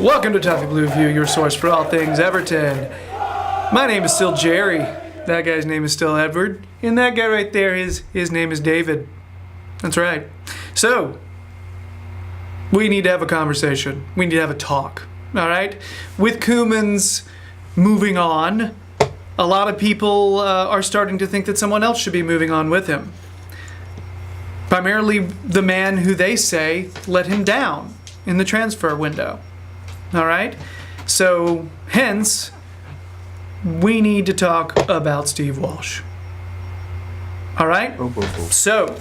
Welcome to Toffee Blue View, your source for all things Everton. My name is still Gerry. That guy's name is still Edward. And that guy right there, his name is David. That's right. So, we need to have a conversation. We need to have a talk. All right? With Koeman's moving on, a lot of people are starting to think that someone else should be moving on with him. Primarily the man who they say let him down in the transfer window. All right? So, hence, we need to talk about Steve Walsh. All right? So,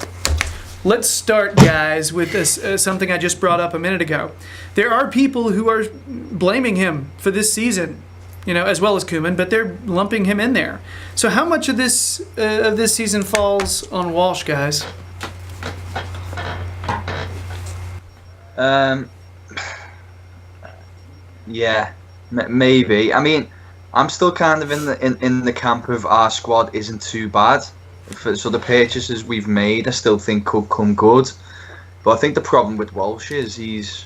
let's start, guys, with this something I just brought up a minute ago. There are people who are blaming him for this season, as well as Koeman, but they're lumping him in there. So, how much of this season falls on Walsh, guys? Yeah, maybe. I mean, I'm still kind of in the camp of our squad isn't too bad. So the purchases we've made, I still think could come good. But I think the problem with Walsh is his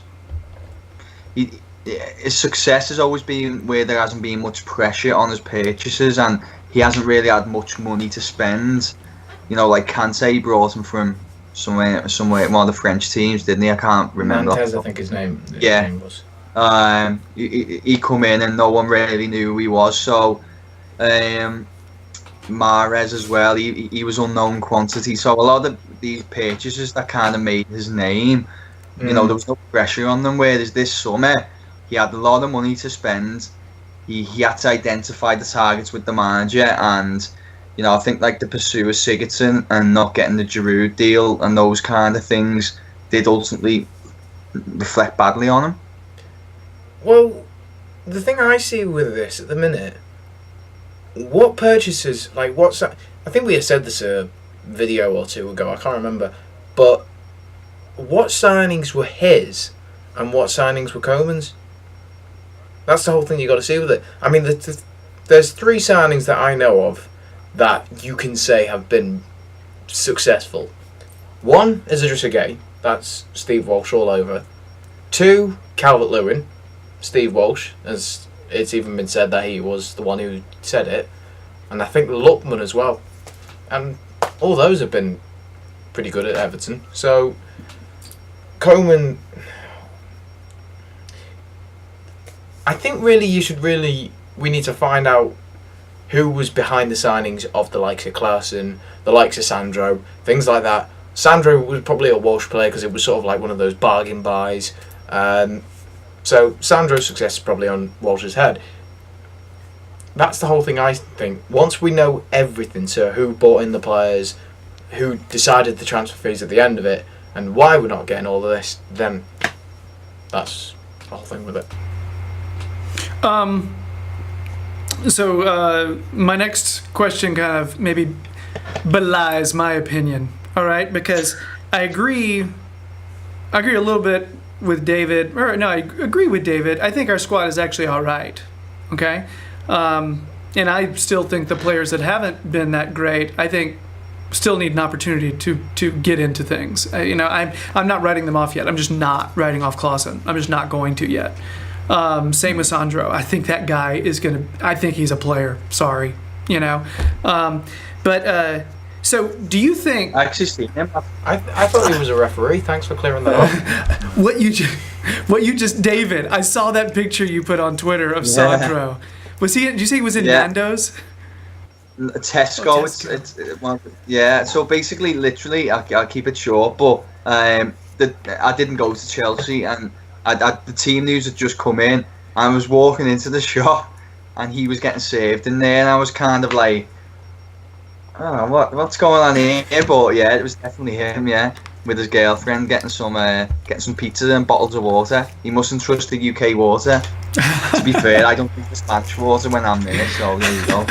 success has always been where there hasn't been much pressure on his purchases, and he hasn't really had much money to spend. Like Kante brought him from somewhere one of the French teams, didn't he? I can't remember. Nantes, I think his name was. He come in and no one really knew who he was. So Mahrez as well, he was unknown quantity. So a lot of these purchases that kind of made his name, there was no pressure on them. Whereas this summer, he had a lot of money to spend. He had to identify the targets with the manager, and I think like the pursuit of Sigurdsson and not getting the Giroud deal and those kind of things did ultimately reflect badly on him. Well, the thing I see with this at the minute, what purchases, what's that? I think we had said this a video or two ago, I can't remember, but what signings were his and what signings were Koeman's? That's the whole thing you got to see with it. I mean, there's three signings that I know of that you can say have been successful. One is Idrissa Gueye, that's Steve Walsh all over. Two, Calvert-Lewin, Steve Walsh, as it's even been said that he was the one who said it, and I think Lookman as well, and all those have been pretty good at Everton. So Koeman, I think really we need to find out who was behind the signings of the likes of Klaassen, the likes of Sandro, things like that. Sandro was probably a Walsh player because it was sort of like one of those bargain buys. So Sandro's success is probably on Walsh's head. That's the whole thing, I think. Once we know everything, so who bought in the players, who decided the transfer fees at the end of it, and why we're not getting all of this, then that's the whole thing with it. So my next question kind of maybe belies my opinion, all right? Because I agree a little bit with David. Or no, I agree with David. I think our squad is actually all right, okay? And I still think the players that haven't been that great, I think, still need an opportunity to get into things. I'm not writing them off yet. I'm just not writing off Klaassen. I'm just not going to yet. Same with Sandro. I think that guy is I think he's a player. Sorry, But so, do you think? I actually seen him. I thought he was a referee. Thanks for clearing that up. What you just, David? I saw that picture you put on Twitter of Sandro. Was he? Did you say he was in Nando's? Tesco. Oh, Tesco. Yeah. So basically, literally, I'll keep it short. But I didn't go to Chelsea, and the team news had just come in. I was walking into the shop, and he was getting served in there, and I was kind of like, I don't know what's going on here. But yeah, it was definitely him. Yeah, with his girlfriend getting some pizza and bottles of water. He mustn't trust the UK water. To be fair, I don't think the Spanish water when I'm there. So there you go.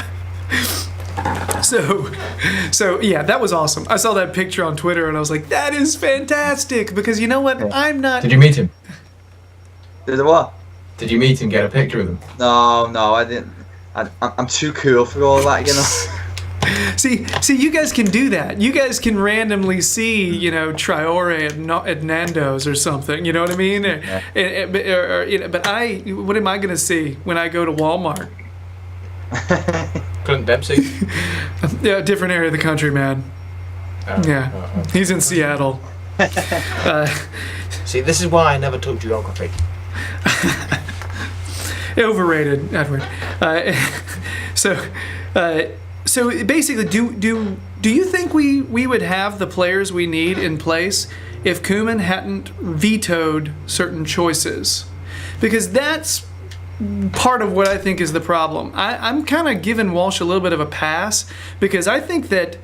So yeah, that was awesome. I saw that picture on Twitter and I was like, that is fantastic, because you know what? Yeah. I'm not. Did you meet him? Did the what? Did you meet him? Get a picture with him? No, I didn't. I'm too cool for all that, See, you guys can do that. You guys can randomly see, Traore at Nando's or something. You know what I mean? But what am I going to see when I go to Walmart? Clint Dempsey. Yeah, different area of the country, man. He's in Seattle. See, this is why I never took geography. Overrated, Edward. So basically, do you think we would have the players we need in place if Koeman hadn't vetoed certain choices? Because that's part of what I think is the problem. I'm kind of giving Walsh a little bit of a pass because I think that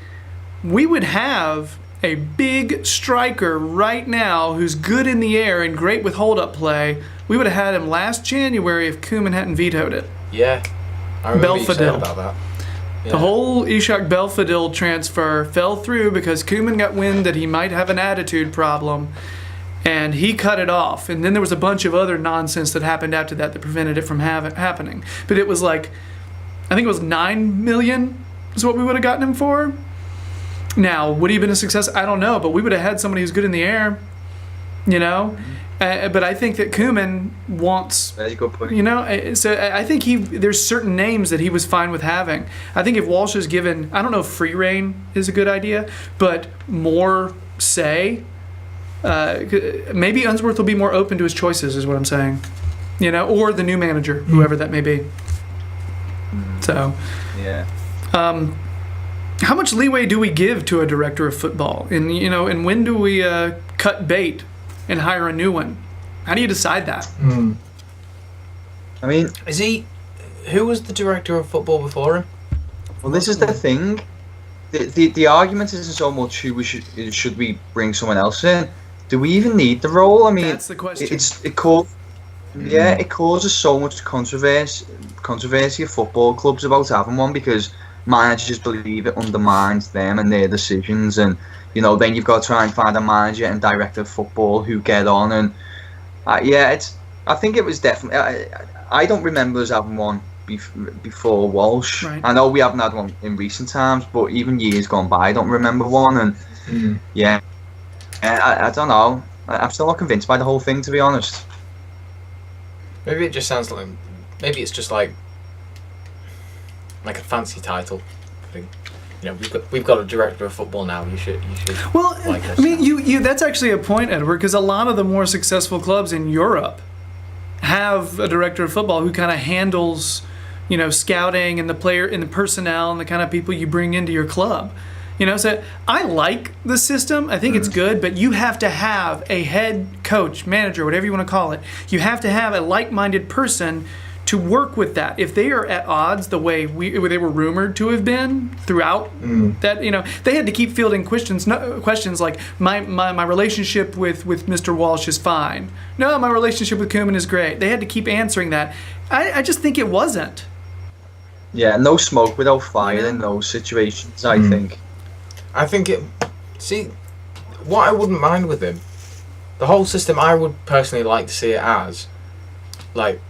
we would have a big striker right now who's good in the air and great with hold-up play. We would have had him last January if Koeman hadn't vetoed it. Yeah, I remember you saying about that. Yeah. The whole Ishak Belfodil transfer fell through because Koeman got wind that he might have an attitude problem, and he cut it off. And then there was a bunch of other nonsense that happened after that prevented it from happening. But it was like, I think it was $9 million is what we would have gotten him for. Now, would he have been a success? I don't know, but we would have had somebody who's good in the air, But I think that Koeman wants, That's a good point. So I think there's certain names that he was fine with having. I think if Walsh is given, I don't know if free reign is a good idea, but more say, maybe Unsworth will be more open to his choices, is what I'm saying, or the new manager, whoever that may be. So, yeah. How much leeway do we give to a director of football? And when do we cut bait and hire a new one? How do you decide that? I mean, who was the director of football before him? Well, this is the thing. The argument isn't so much who should we bring someone else in. Do we even need the role? I mean, that's the question. It causes so much controversy of football clubs about having one because managers believe it undermines them and their decisions, and then you've got to try and find a manager and director of football who get on, and I think it was definitely. I don't remember us having one before Walsh. Right. I know we haven't had one in recent times, but even years gone by, I don't remember one, and I don't know. I'm still not convinced by the whole thing, to be honest. Maybe it just sounds like. Maybe it's just like a fancy title. We've got a director of football now. You should. Well, like us. I mean, you that's actually a point, Edward, because a lot of the more successful clubs in Europe have a director of football who kind of handles, scouting and the player and the personnel and the kind of people you bring into your club. So I like the system. I think it's good, but you have to have a head coach, manager, whatever you want to call it. You have to have a like-minded person to work with that. If they are at odds the way they were rumored to have been throughout that, they had to keep fielding questions like my relationship with Mr. Walsh is fine. No, my relationship with Koeman is great. They had to keep answering that. I just think it wasn't. Yeah, no smoke without fire in those situations, I think. I think what I wouldn't mind with him, the whole system I would personally like to see it as, like,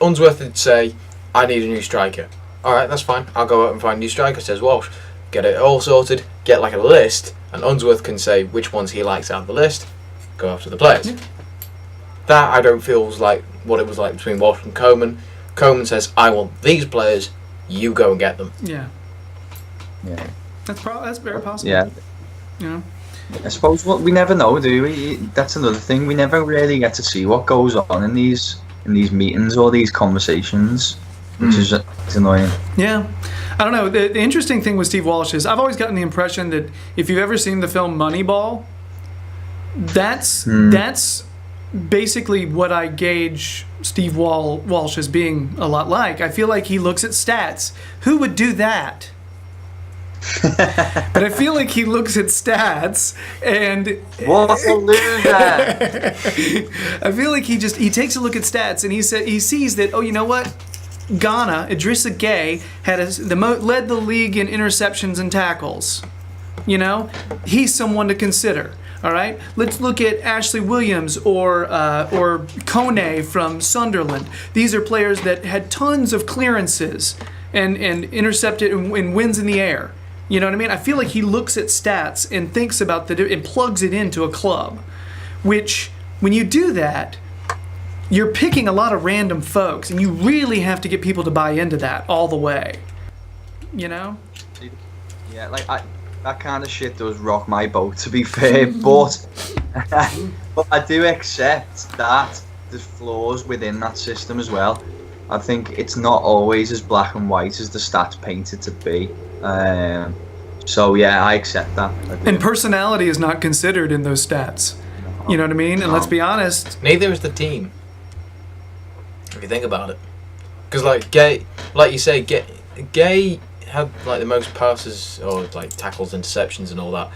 Unsworth would say, I need a new striker. Alright, that's fine. I'll go out and find a new striker, says Walsh. Get it all sorted, get like a list, and Unsworth can say which ones he likes out of the list, go after the players. That I don't feel was like what it was like between Walsh and Koeman. Koeman says, I want these players, you go and get them. Yeah. Yeah. That's very possible. Yeah. I suppose we never know, do we? That's another thing. We never really get to see what goes on in these meetings or these conversations, which is annoying. Yeah. I don't know. The interesting thing with Steve Walsh is I've always gotten the impression that if you've ever seen the film Moneyball, that's basically what I gauge Steve Walsh as being a lot like. I feel like he looks at stats. Who would do that? But I feel like he looks at stats and what's a loser? I feel like he takes a look at stats and he sees that, oh, you know what? Ghana, Idrissa Gueye led the league in interceptions and tackles. He's someone to consider. All right, let's look at Ashley Williams or Kone from Sunderland. These are players that had tons of clearances and intercepted and wins in the air. You know what I mean? I feel like he looks at stats and thinks about and plugs it into a club, which when you do that, you're picking a lot of random folks, and you really have to get people to buy into that all the way. You know? Yeah, like that kind of shit does rock my boat, to be fair, but I do accept that there's flaws within that system as well. I think it's not always as black and white as the stats painted to be. So yeah, I accept that. And personality is not considered in those stats. You know what I mean? And let's be honest. Neither is the team. If you think about it, because like Gay, like you say, Gay had like the most passes or like tackles, interceptions, and all that,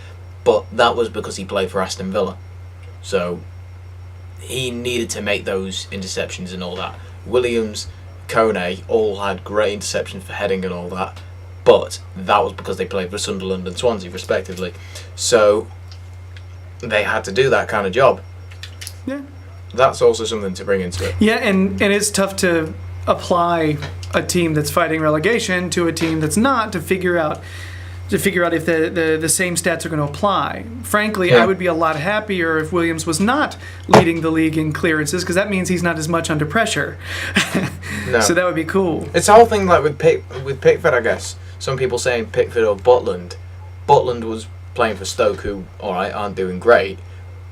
but that was because he played for Aston Villa, so he needed to make those interceptions and all that. Williams, Koeman all had great interceptions for heading and all that, but that was because they played for Sunderland and Swansea respectively, so they had to do that kind of job. Yeah. That's also something to bring into it. Yeah, and it's tough to apply a team that's fighting relegation to a team that's not to figure out if the same stats are going to apply. Frankly, Yeah. I would be a lot happier if Williams was not leading the league in clearances, because that means he's not as much under pressure. No. So that would be cool. It's the whole thing like with Pickford, I guess. Some people saying Pickford or Butland. Butland was playing for Stoke, who, alright, aren't doing great,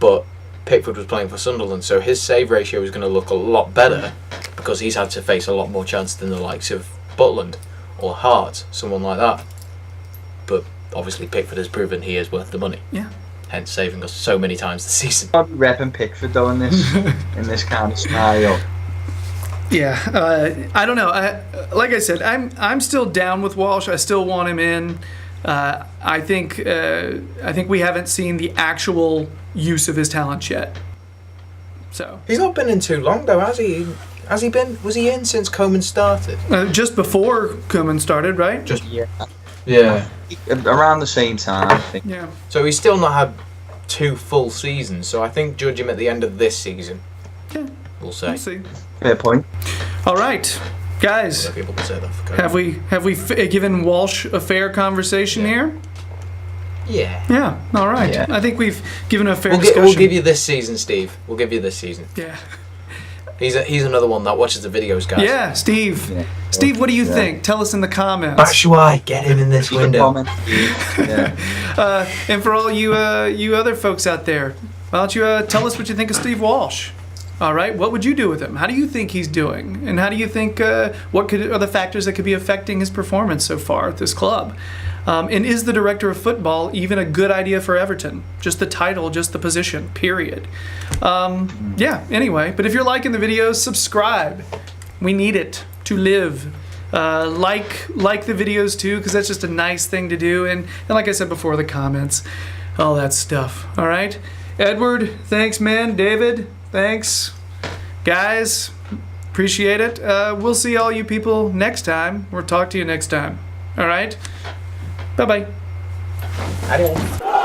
but Pickford was playing for Sunderland, so his save ratio is going to look a lot better because he's had to face a lot more chances than the likes of Butland or Hart, someone like that. But obviously Pickford has proven he is worth the money. Yeah. Hence saving us so many times this season. I'll be repping Pickford though in this kind of scenario. Yeah, I don't know. Like I said, I'm still down with Walsh. I still want him in. I think we haven't seen the actual use of his talent yet. So He's not been in too long though, has he? Has he been? Was he in since Koeman started? just before Koeman started, right? Just Yeah, around the same time, I think. Yeah. So he's still not had 2 full seasons. So I think judge him at the end of this season. Yeah. We'll say. We'll see. Fair point. All right, guys. Other people can say that for Koeman. Have we given Walsh a fair conversation here? Yeah. Yeah. All right. Yeah. I think we've given a fair We'll discussion. give you this season, Steve. We'll give you this season. Yeah. He's another one that watches the videos, guys. Yeah, Steve. Yeah. Steve, what do you Yeah. think? Tell us in the comments. Batshuayi, get him in this Leave a window. comment, Steve. Yeah. And for all you other folks out there, why don't you tell us what you think of Steve Walsh? All right, what would you do with him? How do you think he's doing? And how do you think what are the factors that could be affecting his performance so far at this club? And is the director of football even a good idea for Everton? Just the title, just the position, period. Yeah, anyway, but if you're liking the videos, subscribe. We need it to live. Like the videos too, because that's just a nice thing to do. And like I said before, the comments, all that stuff. All right, Edward, thanks, man. David, thanks, guys. Appreciate it. We'll see all you people next time. We'll talk to you next time. All right. Bye-bye. Adios.